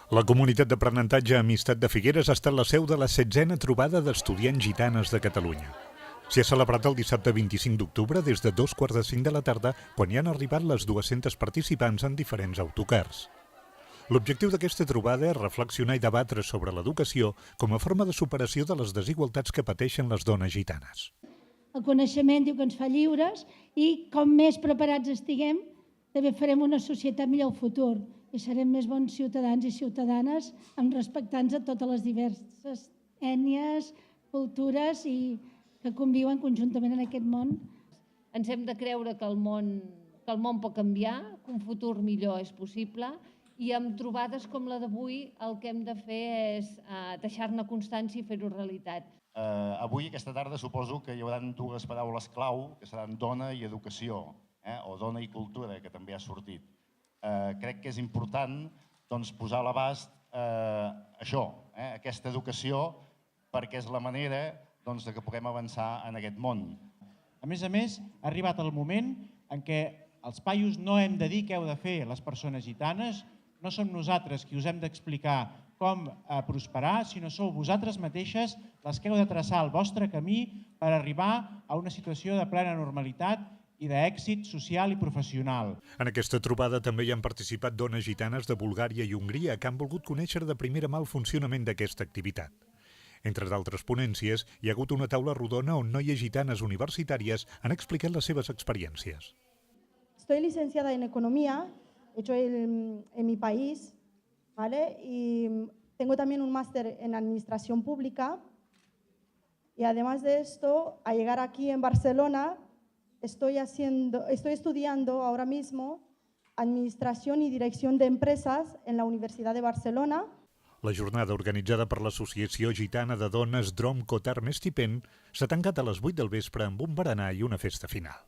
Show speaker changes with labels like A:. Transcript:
A: La comunitat d'aprenentatge Amistat de Figueres ha estat la seu de la 16a trobada d'estudiants gitanes de Catalunya. S'hi ha celebrat el dissabte 25 d'octubre des de 2:45 de la tarda, quan hi han arribat les 200 participants en diferents autocars. L'objectiu d'aquesta trobada és reflexionar i debatre sobre l'educació com a forma de superació de les desigualtats que pateixen les dones gitanes.
B: El coneixement diu que ens fa lliures i com més preparats estiguem, també farem una societat millor al futur i serem més bons ciutadans i ciutadanes en respectant a totes les diverses ètnies, cultures i que conviuen conjuntament en aquest món.
C: Ens hem de creure que el món pot canviar, que un futur millor és possible i amb trobades com la d'avui el que hem de fer és deixar-ne constància i fer-ho realitat.
D: Avui, aquesta tarda, suposo que hi haurà dues paraules clau, que seran dona i educació, o dona i cultura, que també ha sortit. Crec que és important posar a l'abast això, aquesta educació, perquè és la manera que puguem avançar en aquest món.
E: A més, ha arribat el moment en què els paios no hem de dir què heu de fer les persones gitanes, no som nosaltres qui us hem d'explicar com prosperar, sinó sou vosaltres mateixes les que heu de traçar el vostre camí per arribar a una situació de plena normalitat i d'èxit social i professional.
A: En aquesta trobada també hi han participat dones gitanes de Bulgària i Hongria que han volgut conèixer de primera mà el funcionament d'aquesta activitat. Entre d'altres ponències, hi ha hagut una taula rodona on noies gitanes universitàries han explicat les seves experiències.
F: Estoy licenciada en Economía, hecho en mi país, ¿vale? Y tengo también un máster en Administración Pública. Y además de esto, a llegar aquí en Barcelona, estoy estudiando ahora mismo Administración y Dirección de Empresas en la Universidad de Barcelona.
A: La jornada organitzada per l'Associació Gitana de Dones Drom Cotar Mestipen s'ha tancat a les 8 del vespre amb un berenar i una festa final.